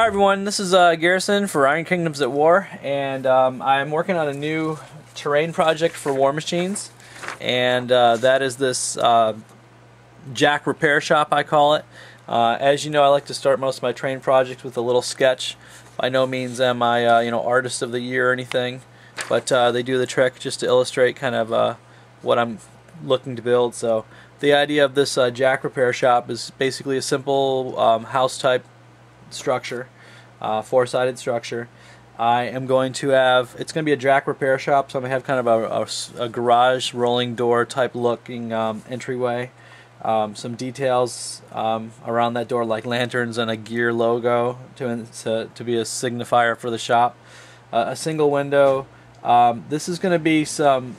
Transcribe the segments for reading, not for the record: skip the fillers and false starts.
Hi everyone, this is Garrison for Iron Kingdoms at War, and I'm working on a new terrain project for Warmachines, and that is this Jack Repair Shop, I call it. As you know, I like to start most of my terrain projects with a little sketch. By no means am I artist of the year or anything, but they do the trick just to illustrate kind of what I'm looking to build. So the idea of this Jack Repair Shop is basically a simple house type structure, four-sided structure. I am going to have, it's going to be a Jack Repair Shop, so I'm going to have kind of a garage rolling door type looking entryway. Some details around that door like lanterns and a gear logo to be a signifier for the shop. A single window. This is going to be some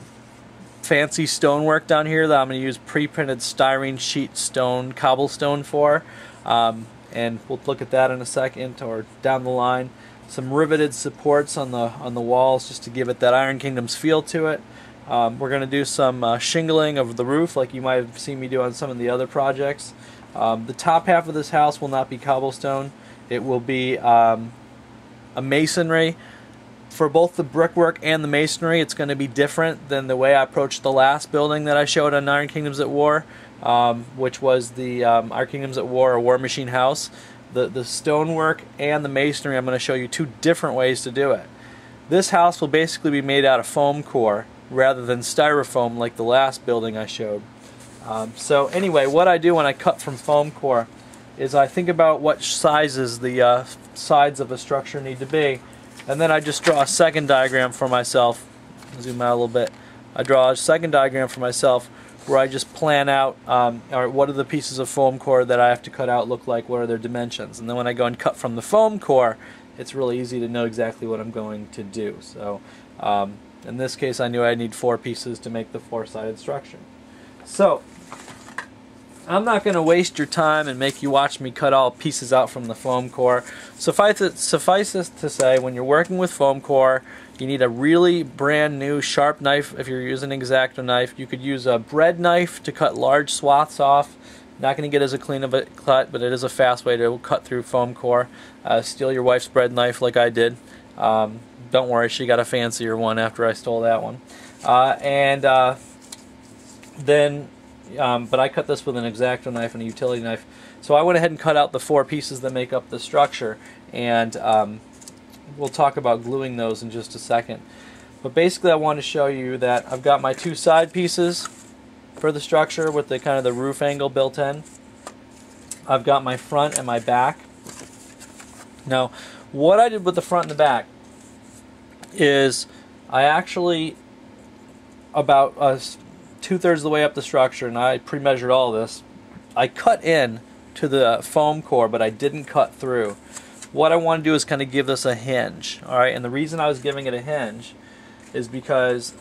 fancy stonework down here that I'm going to use pre-printed styrene sheet stone, cobblestone for. And we'll look at that in a second, or down the line. Some riveted supports on the walls just to give it that Iron Kingdoms feel to it. We're going to do some shingling of the roof like you might have seen me do on some of the other projects. The top half of this house will not be cobblestone. It will be a masonry. For both the brickwork and the masonry, it's going to be different than the way I approached the last building that I showed on Iron Kingdoms at War, which was the Iron Kingdoms at War, or Warmachine house. The stonework and the masonry, I'm going to show you two different ways to do it. This house will basically be made out of foam core rather than styrofoam like the last building I showed. So anyway, what I do when I cut from foam core is I think about what sizes the sides of a structure need to be, and then I just draw a second diagram for myself. Zoom out a little bit. I draw a second diagram for myself where I just plan out or what are the pieces of foam core that I have to cut out look like, what are their dimensions, and then when I go and cut from the foam core, it's really easy to know exactly what I'm going to do. So in this case, I knew I need 4 pieces to make the 4-sided structure. So I'm not going to waste your time and make you watch me cut all pieces out from the foam core. Suffice it to say, when you're working with foam core, you need a really brand new sharp knife. If you're using an X-Acto knife, you could use a bread knife to cut large swaths off. Not going to get as clean of a cut, but it is a fast way to cut through foam core. Steal your wife's bread knife like I did. Don't worry, she got a fancier one after I stole that one. But I cut this with an X-Acto knife and a utility knife. So I went ahead and cut out the 4 pieces that make up the structure, and we'll talk about gluing those in just a second. But basically I want to show you that I've got my 2 side pieces for the structure with the kind of the roof angle built in. I've got my front and my back. Now, what I did with the front and the back is I actually, about 2/3 of the way up the structure, and I pre-measured all this, I cut in to the foam core, but I didn't cut through. What I want to do is kind of give this a hinge, alright? And the reason I was giving it a hinge is because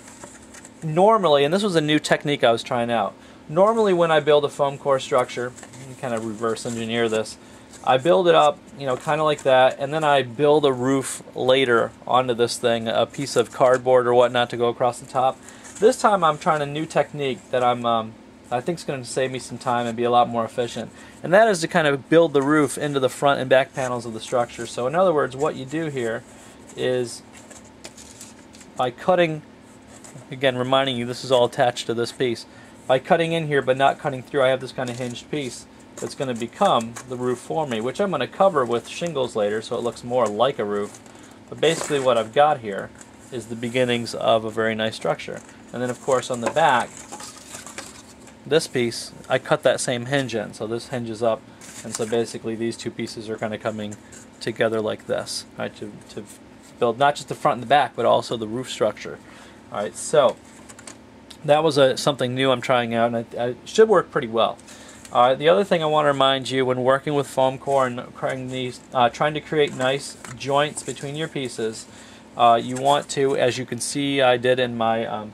normally, and this was a new technique I was trying out, normally when I build a foam core structure, let me kind of reverse engineer this, I build it up, kind of like that, and then I build a roof later onto this thing, a piece of cardboard or whatnot to go across the top. This time I'm trying a new technique that I think is going to save me some time and be a lot more efficient. And that is to kind of build the roof into the front and back panels of the structure. So in other words, what you do here is by cutting, again reminding you this is all attached to this piece, by cutting in here but not cutting through, I have this kind of hinged piece that's going to become the roof for me, which I'm going to cover with shingles later so it looks more like a roof. But basically what I've got here is the beginnings of a very nice structure. And then of course on the back, this piece, I cut that same hinge in, so this hinges up, and so basically these 2 pieces are kind of coming together like this, right, to build not just the front and the back, but also the roof structure. Alright, so that was something new I'm trying out, and it should work pretty well. The other thing I want to remind you when working with foam core and trying to create nice joints between your pieces, you want to, as you can see I did in my,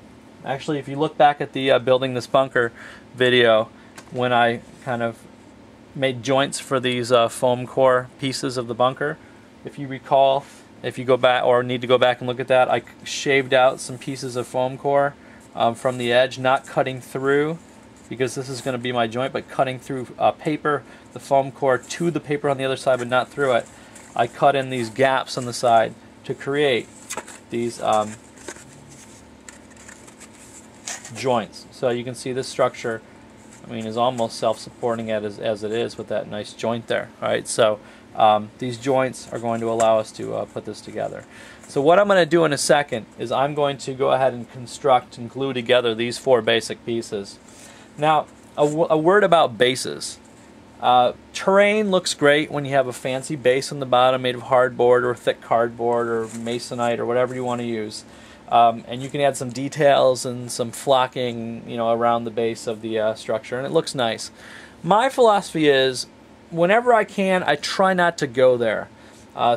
actually if you look back at the building this bunker video, when I kind of made joints for these foam core pieces of the bunker, if you recall, if you go back or need to go back and look at that, I shaved out some pieces of foam core from the edge, not cutting through, because this is going to be my joint, but cutting through paper, the foam core to the paper on the other side, but not through it. I cut in these gaps on the side to create these joints. So you can see this structure, I mean, is almost self-supporting as it is with that nice joint there. All right, so these joints are going to allow us to put this together. So what I'm going to do in a second is I'm going to go ahead and construct and glue together these 4 basic pieces. Now, a word about bases. Terrain looks great when you have a fancy base on the bottom made of hardboard or thick cardboard or masonite or whatever you want to use. And you can add some details and some flocking, around the base of the structure, and it looks nice. My philosophy is, whenever I can, I try not to go there.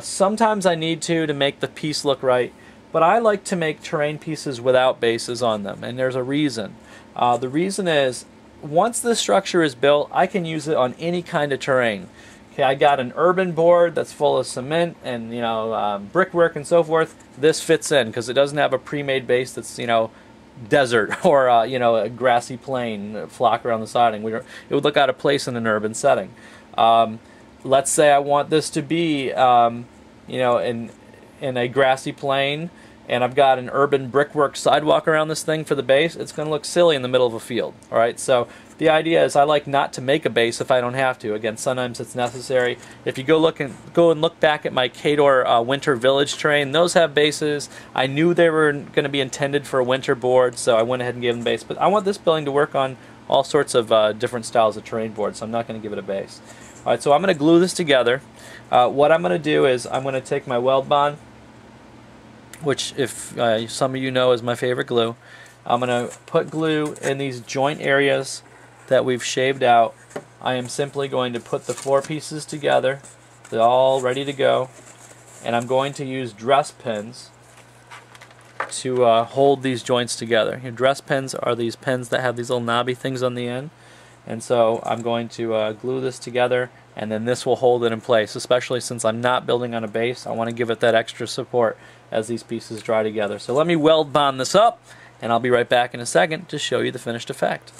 Sometimes I need to make the piece look right, but I like to make terrain pieces without bases on them, and there's a reason. The reason is, once this structure is built, I can use it on any kind of terrain. Okay, I got an urban board that's full of cement and brickwork and so forth. This fits in because it doesn't have a pre-made base that's desert or a grassy plain flock around the siding. It would look out of place in an urban setting. Let's say I want this to be in a grassy plain, and I've got an urban brickwork sidewalk around this thing for the base. It's going to look silly in the middle of a field. All right, so the idea is I like not to make a base if I don't have to. Again, sometimes it's necessary. If you go and look back at my Cador Winter Village terrain, those have bases. I knew they were going to be intended for a winter board, so I went ahead and gave them base. But I want this building to work on all sorts of different styles of terrain boards, so I'm not going to give it a base. All right, so I'm going to glue this together. What I'm going to do is I'm going to take my weld bond, which if some of you know is my favorite glue. I'm going to put glue in these joint areas that we've shaved out. I am simply going to put the 4 pieces together. They're all ready to go. And I'm going to use dress pins to hold these joints together. Your dress pins are these pins that have these little knobby things on the end. And so I'm going to glue this together, and then this will hold it in place, especially since I'm not building on a base. I want to give it that extra support as these pieces dry together. So let me weld bond this up, and I'll be right back in a second to show you the finished effect.